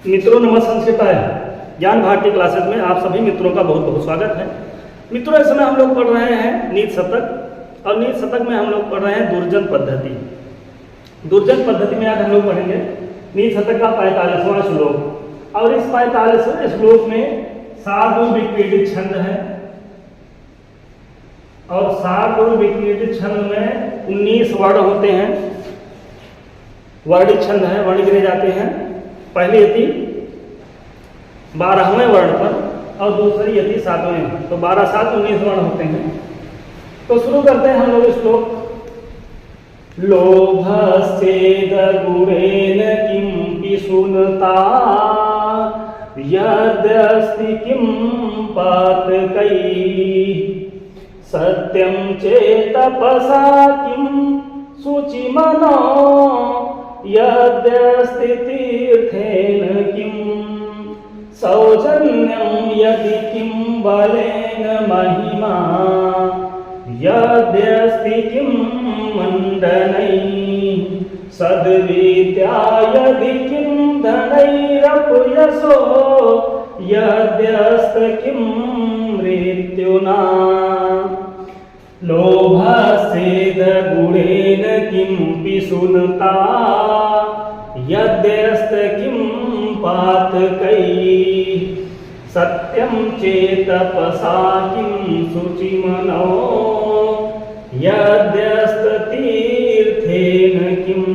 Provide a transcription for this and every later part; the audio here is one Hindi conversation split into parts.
मित्रों नमस्कार। ज्ञान भारती क्लासेस में आप सभी मित्रों का बहुत बहुत स्वागत है। मित्रों इस समय हम लोग पढ़ रहे हैं नीति शतक और नीति शतक में हम लोग पढ़ रहे हैं दुर्जन पद्धति। दुर्जन पद्धति में आज हम लोग पढ़ेंगे नीति शतक का 45वां श्लोक और इस 45वें श्लोक में साधु विक्रीडित छंद है और साधु विक्रीडित छंद में 19 वर्ण होते हैं। वर्णित छंद है, वर्ण गिने जाते हैं। पहली यति 12वें वर्ण पर और दूसरी यति 7वें, तो 12 7 19 वर्ण होते हैं। तो शुरू करते हैं हम लोग श्लोक। लोभस्येद गुणेन किं पिशुनता यद्यस्ति किं पातकैः सत्यं चेतपसा किं शुचिमनो यद्यस्ति तीर्थेन किं सौजन्यं यदि किं बलेन महिमा यद्यस्ति किं मण्डनैः सद्विद्या यदि किं धनैरपयसो यद्यस्ति किं मृत्युना लोभस्येद गुणेन किं पिशुनता यद्यस्ति किं पातकैः सत्यं चेतपसा किं शुचिमनो यद्यस्ति तीर्थेन किं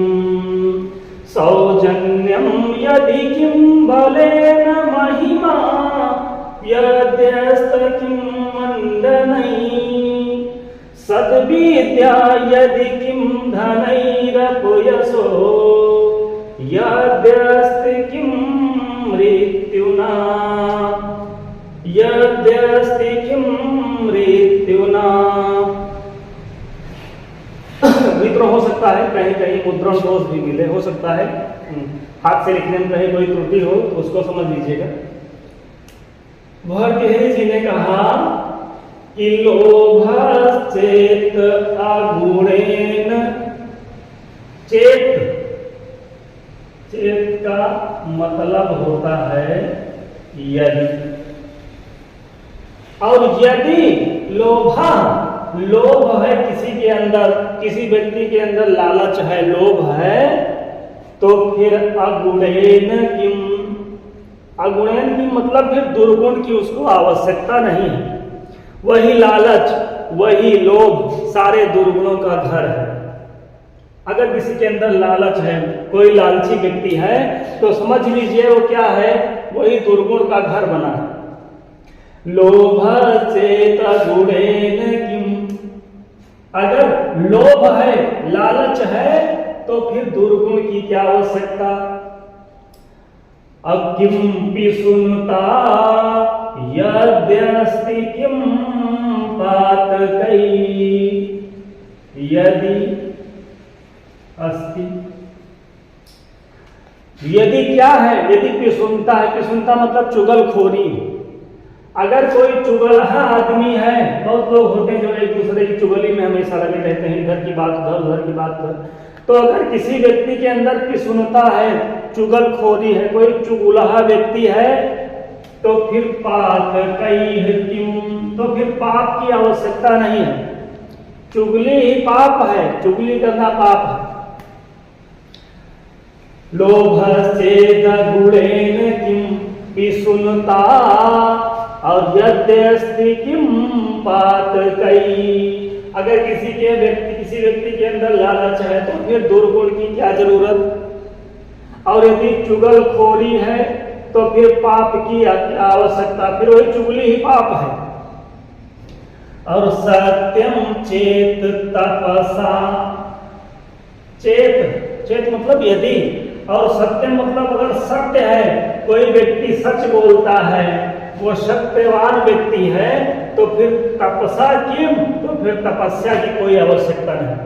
सौजन्यं यदि किं बलेन महिमा यद्यस्ति किं मण्डनैः सद्विद्या यदि किं धनैरपयसो यद्यस्ति किं मृत्युना यद्यस्ति किं मृत्युना। मित्रों हो सकता है कहीं कहीं मुद्रण दोष भी मिले, हो सकता है हाथ से लिखने में कहीं कोई त्रुटि हो तो उसको समझ लीजिएगा। भर्तृहरि जी ने कहा कि लोभश्चेत अगुणेन, चेत चेत का मतलब होता है यदि, और यदि लोभा, लोभ है किसी के अंदर, किसी व्यक्ति के अंदर लालच है, लोभ है, तो फिर अगुणेन किम, अगुणेन की मतलब फिर दुर्गुण की उसको आवश्यकता नहीं है। वही लालच, वही लोभ सारे दुर्गुणों का घर है। अगर किसी के अंदर लालच है, कोई लालची व्यक्ति है, तो समझ लीजिए वो क्या है, वही दुर्गुण का घर बना है। लोभश्चेत गुणेन किं, अगर लोभ है, लालच है, तो फिर दुर्गुण की क्या आवश्यकता। अब किं पिशुनता यद्यस्ति किं पातकैः यदि अस्ति, यदि क्या है, यदि पिशुनता है, पिशुनता मतलब चुगलखोरी। अगर कोई चुगलहा आदमी है, बहुत लोग होते हैं जो एक दूसरे की चुगली में हमेशा लगे रहते हैं, इधर की बात उधर, उधर की बात उधर। तो अगर किसी व्यक्ति के अंदर पिशुनता है, चुगलखोरी है, कोई चुगलहा व्यक्ति है, तो फिर पातकैः किं, तो फिर पाप की आवश्यकता नहीं है। चुगली ही पाप है, चुगली करना पाप है। लोभश्चेद गुणेन किं पिशुनता और यद्यस्ति किं पातकैः, अगर किसी व्यक्ति के अंदर लालच है तो फिर दुर्गुण की क्या जरूरत, और यदि चुगलखोरी है तो फिर पाप की आवश्यकता, फिर वही चुगली ही पाप है। और सत्यम चेत तपसा, चेत चेत मतलब यदि, और सत्यम मतलब अगर सत्य है, कोई व्यक्ति सच बोलता है, वो सत्यवान व्यक्ति है, तो फिर तपसा किम, तो फिर तपस्या की कोई आवश्यकता नहीं।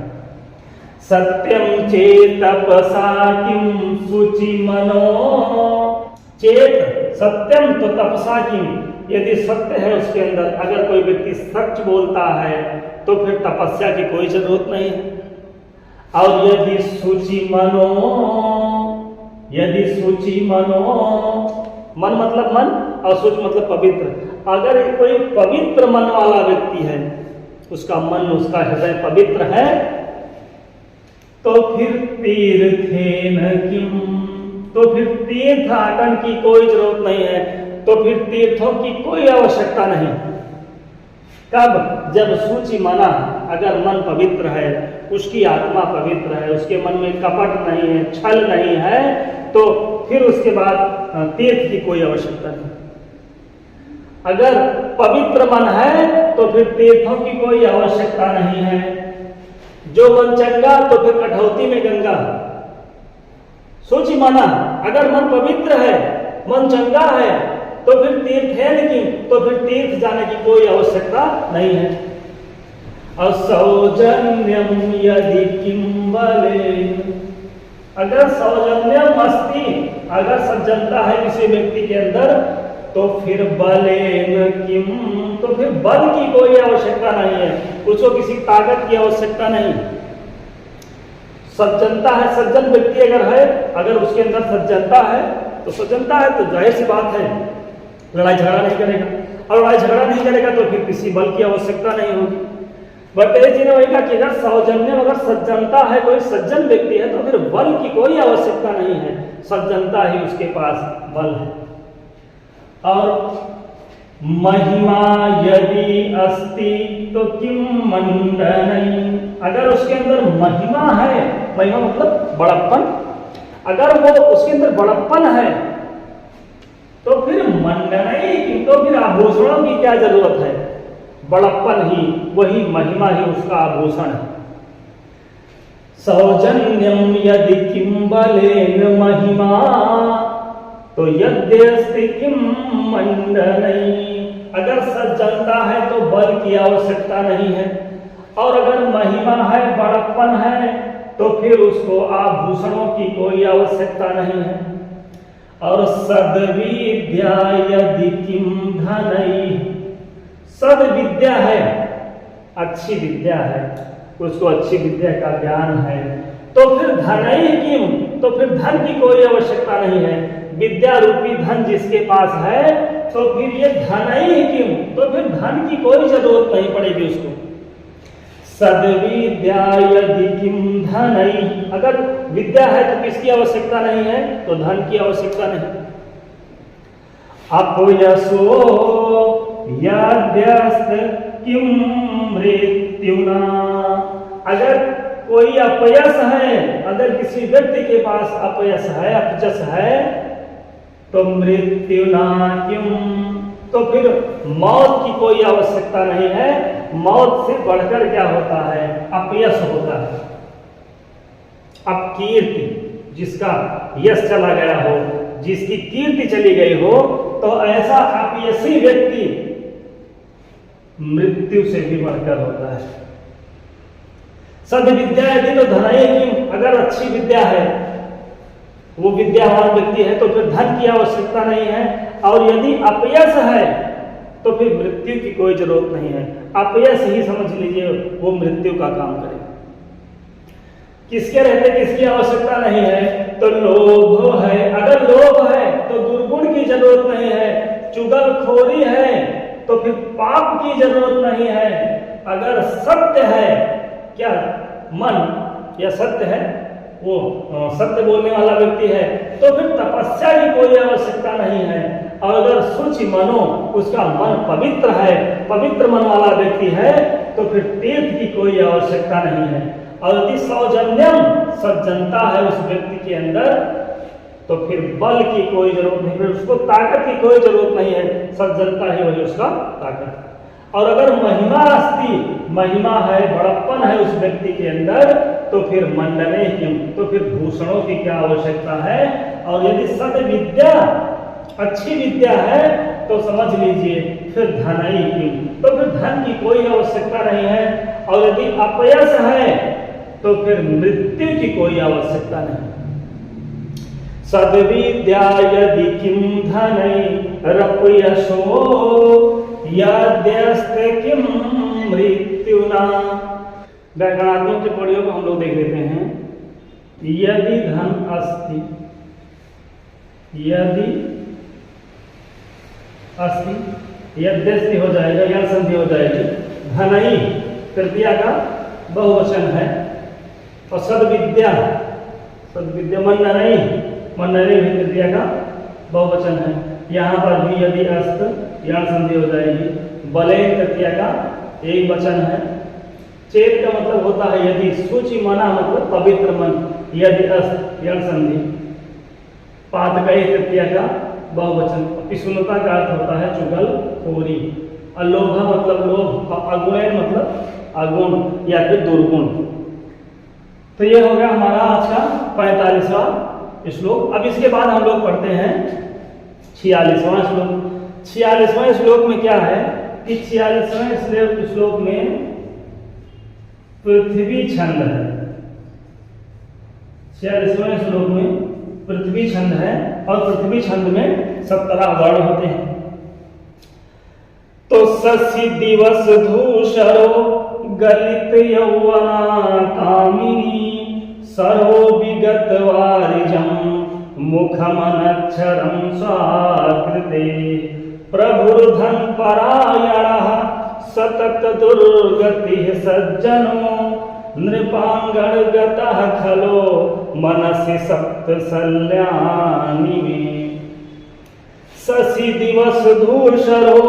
सत्यम चेत तपसा किम शुचिमनो, चेत सत्यम तो तपसा किम, यदि सत्य है उसके अंदर, अगर कोई व्यक्ति सच बोलता है तो फिर तपस्या की कोई जरूरत नहीं है। और यदि शुचि मनो, यदि शुचि मनो, मन मतलब मन और शुचि मतलब पवित्र। अगर कोई पवित्र मन वाला व्यक्ति है, उसका मन उसका हृदय पवित्र है, तो फिर तीर्थेन किम, तो फिर तीर्थ आटन की कोई जरूरत नहीं है, तो फिर तीर्थों की कोई आवश्यकता नहीं। कब? जब शुचि मना, अगर मन पवित्र है, उसकी आत्मा पवित्र है, उसके मन में कपट नहीं है, छल नहीं है, तो फिर उसके बाद तीर्थ की कोई आवश्यकता नहीं। अगर पवित्र मन है तो फिर तीर्थों की कोई आवश्यकता नहीं है। जो मन चंगा तो फिर कठौती में गंगा। शुचि मना, अगर मन पवित्र है, मन चंगा है, तो फिर तीर्थ है, लेकिन तो फिर तीर्थ जाने की कोई आवश्यकता नहीं है। असौजन्यम यदि किम बलेन, अगर सौजन्यम अस्ति, अगर सज्जनता है किसी व्यक्ति के अंदर, तो फिर बलेन किम, तो फिर बल की कोई आवश्यकता नहीं है, उसको किसी ताकत की आवश्यकता नहीं। सज्जनता है, सज्जन व्यक्ति अगर है, अगर उसके अंदर सज्जनता है, तो सज्जनता है तो जाहिर सी बात है लड़ाई झगड़ा नहीं करेगा, और लड़ाई झगड़ा नहीं करेगा तो फिर किसी बल की आवश्यकता नहीं होगी। भट्टाचार्य जी ने वही कहा कि अगर सौजन्य, अगर सज्जनता है, कोई सज्जन व्यक्ति है, तो फिर बल की कोई आवश्यकता नहीं है, सज्जनता ही उसके पास बल है। और महिमा यदि अस्ति तो किम मंडनई, अगर उसके अंदर महिमा है, महिमा मतलब बड़प्पन, अगर वो उसके अंदर बड़प्पन है, तो फिर मंडनई की, तो फिर आभूषणों की क्या जरूरत है? बड़प्पन ही, वही महिमा ही उसका आभूषण है। सौजन्यम यदि किम बलेन महिमा, तो यद्यस्ति किम मंडनई, अगर सज्जनता है तो बल की आवश्यकता नहीं है, और अगर महिमा है, बड़प्पन है, तो फिर उसको आभूषणों की कोई आवश्यकता नहीं है। और सद्विद्या यदि किम धनई, सद्विद्या है, अच्छी विद्या है, उसको अच्छी विद्या का ज्ञान है, तो फिर धनई किम, तो फिर धन की कोई आवश्यकता नहीं है। विद्या रूपी धन जिसके पास है, तो फिर ये धनई किम, तो फिर धन की कोई जरूरत नहीं पड़ेगी उसको। सद्विद्या यदि किम धनई, अगर विद्या है तो किसकी आवश्यकता नहीं है? तो धन की आवश्यकता नहीं। अपयसो यद्यस्त किम मृत्युना, अगर कोई अपयश है, अगर किसी व्यक्ति के पास अपयश है, अपजस है, तो मृत्युना किम, तो फिर मौत की कोई आवश्यकता नहीं है। मौत से बढ़कर क्या होता है? अपयश होता है। अपकीर्ति, जिसका यश चला गया हो, जिसकी कीर्ति चली गई हो, तो ऐसा अपयशी व्यक्ति मृत्यु से भी बढ़कर होता है। सद्विद्या यदि तो धनई किम, अगर अच्छी विद्या है, वो विद्यावान व्यक्ति है, तो फिर धन की आवश्यकता नहीं है। और यदि अपयश है तो फिर मृत्यु की कोई जरूरत नहीं है। अपयश ही समझ लीजिए वो मृत्यु का काम करे। किसके रहते किसकी आवश्यकता नहीं है? तो लोभ है, अगर लोभ है तो दुर्गुण की जरूरत नहीं है। चुगलखोरी है तो फिर पाप की जरूरत नहीं है। अगर सत्य है, क्या मन या सत्य है, वो सत्य बोलने वाला व्यक्ति है, तो फिर तपस्या की कोई आवश्यकता नहीं है। और अगर शुचि मनो, उसका मन पवित्र है, पवित्र मन वाला व्यक्ति है, तो फिर तीर्थ की कोई आवश्यकता नहीं है। और यदि सौजन्यम, सज्जनता है उस व्यक्ति के अंदर, तो फिर बल की कोई जरूरत नहीं, फिर उसको ताकत की कोई जरूरत नहीं है। सज्जनता ही वही उसका ताकत। और अगर महिमा अस्ति, महिमा है, बड़प्पन है उस व्यक्ति के अंदर, तो फिर मंडने किम, तो फिर भूषणों की क्या आवश्यकता है। और यदि सद्विद्या, अच्छी विद्या है, तो समझ लीजिए फिर धनई किम, तो फिर धन की कोई आवश्यकता नहीं है। और यदि अपयश है तो फिर मृत्यु की कोई आवश्यकता नहीं। सद्विद्या यदि किम धनई रपयशो यद्यस्त किम मृत्युना। व्याकरणात्मक टिप्पणियों को हम लोग देख लेते हैं। यदि धन अस्ति, यदि अस्ति, यद्यस्ति हो जाएगा, यह संधि हो जाएगी। धनई तृतीया का बहुवचन है। और सद्विद्या, सद्विद्या मननई, मननई भी तृतीया का बहुवचन है। यहाँ पर भी यदि अस्त यह संधि हो जाएगी। बलय तृतीया का एक वचन है। चेत का मतलब होता है यदि, सूचि मना मतलब पवित्र मन, यदि अस्त यह संधि। पातकई तृतीया का बहुवचन। पिशुनता का अर्थ होता है चुगल खोरी। अलोभा मतलब लोभ, और अगुण मतलब अगुण या फिर दुर्गुण। तो ये हो गया हमारा आज का 45वां श्लोक। अब इसके बाद हम लोग पढ़ते हैं 46वां श्लोक। 46वां श्लोक में क्या है कि 46वें श्लोक में पृथ्वी छंद है। 46वें श्लोक में पृथ्वी छंद है, और पृथ्वी छंद में 17 वर्ण होते हैं। तो शशि दिवस धूषरो गलित यौवना कामिनी सरो विगत वारिजम मुखमनक्षरम स्वाकृते प्रभुर्धन परायणः सतत दुर्गति सज्जनो नृपांगणगतः खलो मनसि सप्तसल्यानि मे। शशि दिवस धूषरो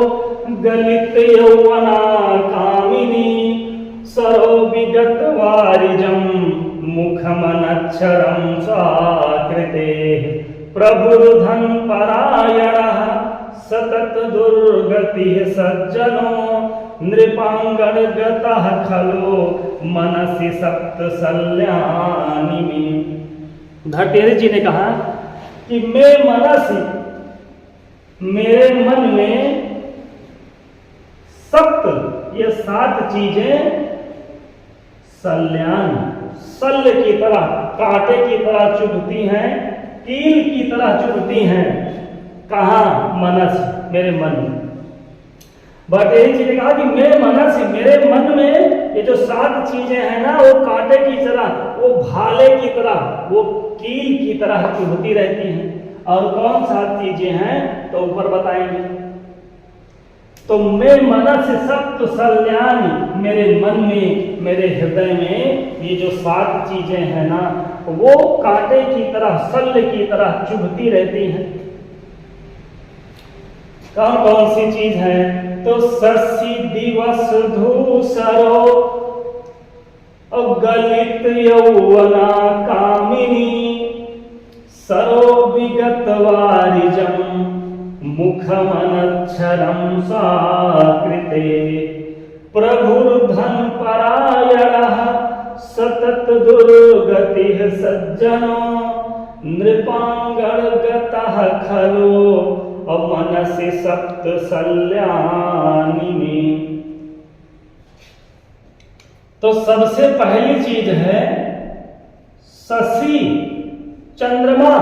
गलित यौवना कामिनी सरो विगत वारिजम मुखमनक्षरं स्वाकृते प्रभुर्धन परायणः सतत दुर्गतिः सज्जनो नृपांगणगतः खलो मनसि सप्तसल्यानि मे। धर्तेरी जी ने कहा कि मैं मनसि, मेरे मन में सप्त, ये 7 चीजें सल्यान, शल्य की तरह, कांटे की तरह चुभती हैं, कील की तरह चुभती हैं। कहाँ? मनस, मेरे मन में। भट्टेरी जी ने कहा कि मैं मनस, मेरे मन में ये जो 7 चीजें हैं ना, वो कांटे की तरह, वो भाले की तरह, वो कील की तरह चुभती रहती हैं। और कौन 7 चीजें हैं तो ऊपर बताएंगे। तो मैं मनस सप्त सल्यानि, मेरे मन में, मेरे हृदय में ये जो 7 चीजें हैं ना, वो कांटे की तरह, शल्य की तरह चुभती रहती हैं। कौन कौन सी चीज है? तो शशि दिवस धूसरो गलित यौवना कामिनी सरो विगत वारिजम मुखमनक्षरं स्वाकृते प्रभुर्धन परायणः सतत दुर्गतिः सज्जनो नृपांगणगतः खलो मनसि सप्तसल्यानि मे। तो सबसे पहली चीज है शशि, चंद्रमा।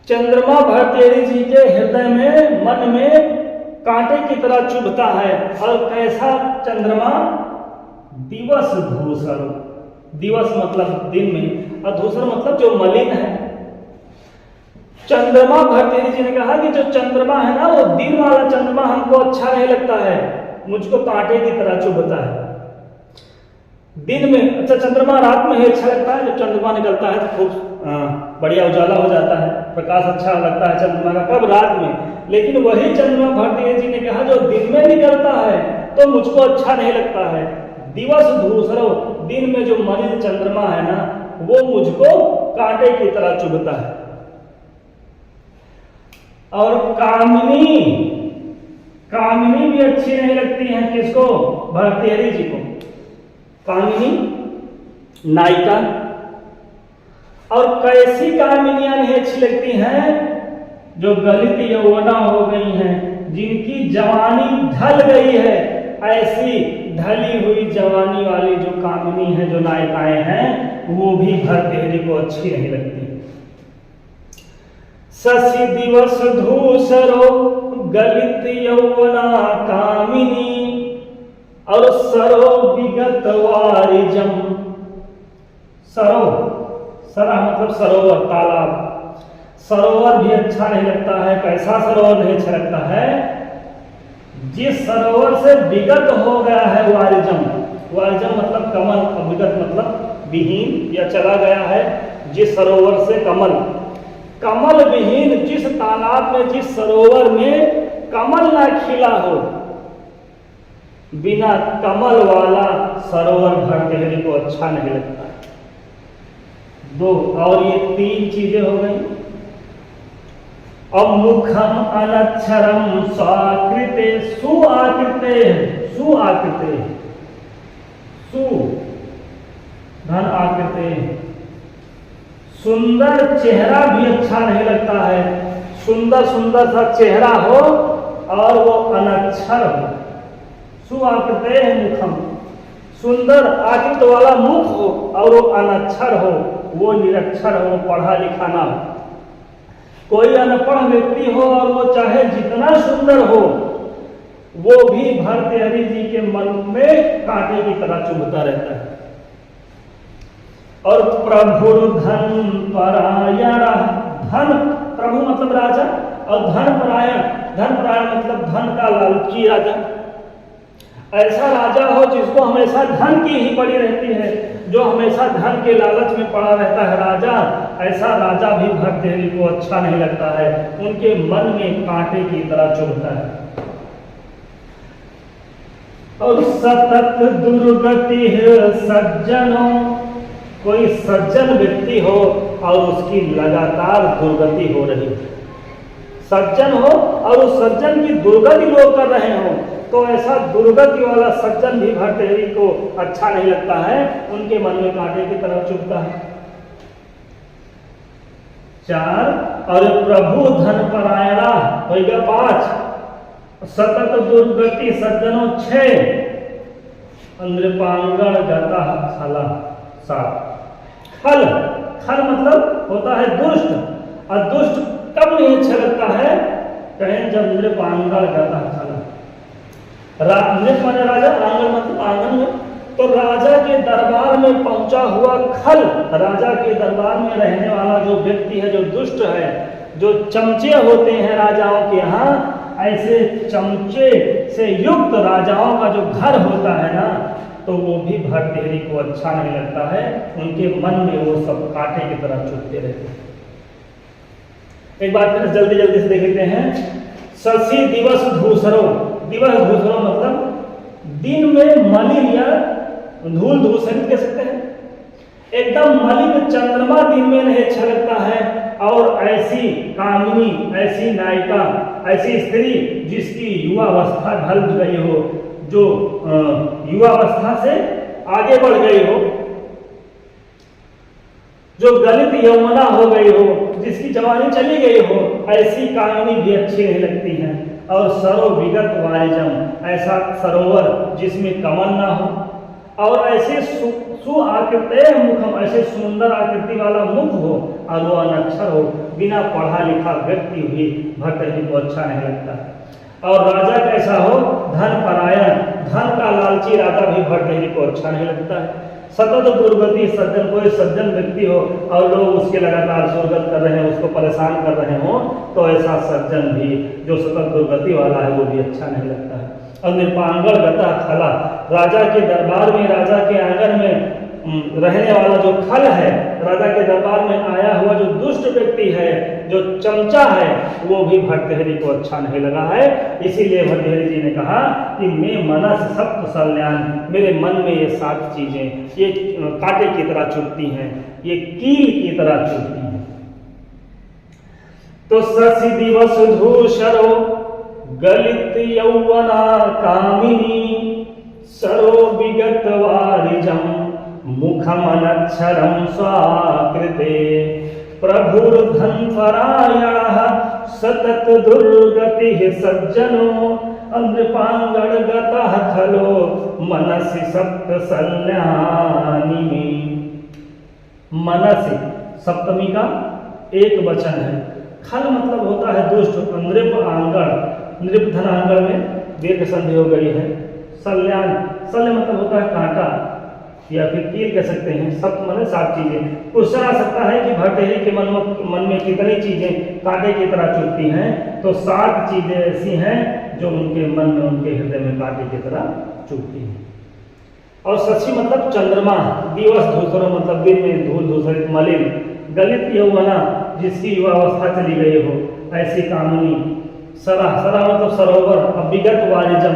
चंद्रमा भट्टेरी जी के हृदय में, मन में कांटे की तरह चुभता है। और कैसा चंद्रमा? दिवस धूसर, दिवस मतलब दिन में, और धूसर मतलब जो मलिन है। चंद्रमा, भट्टेरी जी ने कहा कि जो चंद्रमा है ना, वो दिन वाला चंद्रमा हमको अच्छा नहीं लगता है, मुझको कांटे की तरह चुभता है। दिन में अच्छा, चंद्रमा रात में ही अच्छा लगता है, जब चंद्रमा निकलता है तो खूब बढ़िया उजाला हो जाता है, प्रकाश अच्छा लगता है चंद्रमा का, कब? रात में। लेकिन वही चंद्रमा, भट्टेरी जी ने कहा, जो दिन में निकलता है तो मुझको अच्छा नहीं लगता है। दिवस धूसरो, दिन में जो मलिन चंद्रमा है ना, वो मुझको कांटे की तरह चुभता है। और कामिनी, कामिनी भी अच्छी नहीं लगती हैं। किसको? भट्टेरी जी को। कामिनी नायिका। और कैसी कामिनियां नहीं अच्छी लगती हैं? जो गलित यौवना हो गई हैं, जिनकी जवानी ढल गई है, ऐसी ढली हुई जवानी वाली जो कामिनी है, जो नायिकाएं हैं, वो भी भट्टेरी को अच्छी नहीं लगती। शशि दिवस धूसरो गलित यौवना कामिनी और सरो विगत वारिजम। सरो, सरा मतलब सरोवर, तालाब। सरोवर भी अच्छा नहीं लगता है। कैसा सरोवर नहीं अच्छा लगता है? जिस सरोवर से विगत हो गया है वारिजम, वारिजम मतलब कमल, और विगत मतलब विहीन या चला गया है। जिस सरोवर से कमल, कमल विहीन जिस तालाब में, जिस सरोवर में कमल ना खिला हो, बिना कमल वाला सरोवर भरतेहरी को अच्छा नहीं लगता। दो और ये तीन चीजें हो गई। अब मुखम अनक्षरम स्वाकृते सुआकृते, सुआकृते, सु धन आकृते, सुंदर चेहरा भी अच्छा नहीं लगता है। सुंदर सुंदर सा चेहरा हो और वो अनक्षर हो। सुआकृते मुखम, सुंदर आकृत वाला मुख हो और वो अनक्षर हो, वो निरक्षर हो, पढ़ा लिखा ना हो। कोई अनपढ़ व्यक्ति हो और वो चाहे जितना सुंदर हो, वो भी भर्तृहरि जी के मन में कांटे की तरह चुभता रहता है। और प्रभु धन परायण, धन प्रभु मतलब राजा, और धन परायण, धन परायण मतलब धन का लालची राजा। ऐसा राजा हो जिसको हमेशा धन की ही पड़ी रहती है, जो हमेशा धन के लालच में पड़ा रहता है राजा, ऐसा राजा भी भर्तृहरि को अच्छा नहीं लगता है। उनके मन में कांटे की तरह चुभता है। और सतत दुर्गति सज्जनों, कोई सज्जन व्यक्ति हो और उसकी लगातार दुर्गति हो रही है। सज्जन हो और उस सज्जन की दुर्गति लोग कर रहे हो, तो ऐसा दुर्गति वाला सज्जन भी भर्तृहरि को अच्छा नहीं लगता है। उनके मन में कांटे की तरह चुभता है। 4 और प्रभु धन परायणा हो गया 5, सतत दुर्गति सज्जनों 6, नृपांगण गता खला 7। खल, खल मतलब होता है दुष्ट, और दुष्ट कब नहीं अच्छा लगता है? कहें जब नृपांगण गता खला, नृप माने राजा, आंगन मतलब आंगन में, तो राजा के दरबार में पहुंचा हुआ खल, राजा के दरबार में रहने वाला जो व्यक्ति है, जो दुष्ट है, जो चमचे होते हैं राजाओं के यहाँ, ऐसे चमचे से युक्त राजाओं का जो घर होता है ना, तो वो भी भर्तृहरि को अच्छा नहीं लगता है। उनके मन में वो सब कांटे की तरह चुभते रहते हैं। एक बार फिर जल्दी जल्दी से देख लेते हैं। शशि दिवस धूसरो, दिवस धूसरो मतलब दिन में मलिन या धूल धूसरित कह सकते हैं। एकदम मलिन चंद्रमा दिन में नहीं अच्छा लगता है। और ऐसी कामिनी, ऐसी नायिका, ऐसी स्त्री जिसकी युवावस्था ढल गई हो, जो युवावस्था से आगे बढ़ गई हो, जो गलित यौवना हो गई हो, जिसकी जवानी चली गई हो, ऐसी कामिनी भी अच्छी नहीं लगती है। और सरो विगत वारिजम, ऐसा सरोवर जिसमें कमल ना हो, और ऐसे सुआकृते मुखम, ऐसे सुंदर आकृति वाला मुख हो और वो अनक्षर हो, बिना पढ़ा लिखा व्यक्ति भी भर्तृहरि को अच्छा नहीं लगता। और राजा कैसा हो? धन परायण, धन का लालची राजा भी भर्तृहरि को अच्छा नहीं लगता है। सतत दुर्गति सज्जन, कोई सज्जन व्यक्ति हो और लोग उसके लगातार दुर्गत कर रहे हैं, उसको परेशान कर रहे हो, तो ऐसा सज्जन भी जो सतत दुर्गति वाला है वो भी अच्छा नहीं लगता है। और नृपांगण गता खला, राजा के दरबार में, राजा के आंगन में रहने वाला जो खल है, राजा के दरबार में आया हुआ जो दुष्ट व्यक्ति है, जो चमचा है, वो भी भर्तृहरि को अच्छा नहीं लगा है। इसीलिए भर्तृहरि जी ने कहा कि मैं मनस सप्त सल्यान, मेरे मन में ये 7 चीजें ये कांटे की तरह चुभती हैं, ये कील की तरह चुभती हैं। तो शशि दिवस धूसरो गलित यौवना कामिनी, सरो विगत वारिजम मुखमनक्षरम स्वाकृते, प्रभुर्धन परायणः सतत दुर्गति सज्जनो, नृपांगण गतः खलो मनसि सप्त सल्यानि में। मनसि सप्तमी का एक वचन है। खल मतलब होता है दुष्ट, नृप आंगण, नृप धन आंगण में दीर्घ संधि हो गई है। सल्यान, सल्य मतलब होता है कांटा, या फिर कील कह सकते हैं। सप्त माने 7 चीजें। क्वेश्चन आ सकता है कि भर्तृहरि के मन में कितनी चीजें कांटे की तरह चुभती हैं, तो 7 चीजें ऐसी हैं जो उनके मन में, उनके हृदय में कांटे की तरह चुभती हैं। और शशि मतलब चंद्रमा, दिवस धूसरो मतलब दिन में धूल धूसरित मलिन, गलित यौवना जिसकी युवावस्था चली गई हो ऐसी कामिनी, सरा सरा मतलब सरोवर, अविगत वारिजम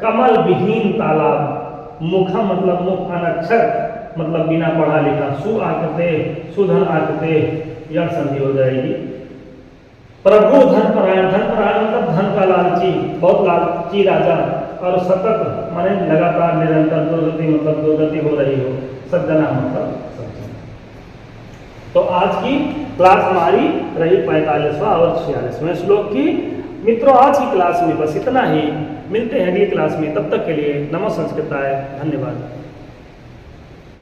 कमल विहीन तालाब, मुखा मतलब मुख अनक्षर मतलब बिना पढ़ा लिखा, सु आकते सुधन आकते यह संधि हो जाएगी। प्रभु धन परायण, धन परायण मतलब धन का लालची, बहुत लालची राजा। और सतत माने लगातार निरंतर, दुर्गति मतलब दुर्गति हो रही हो, सज्जना मतलब सज्जन। तो आज की क्लास हमारी रही 45वां और 46वें श्लोक की। मित्रों आज की क्लास में बस इतना ही, मिलते हैं अगली क्लास में, तब तक के लिए नमो संस्कृताय, धन्यवाद।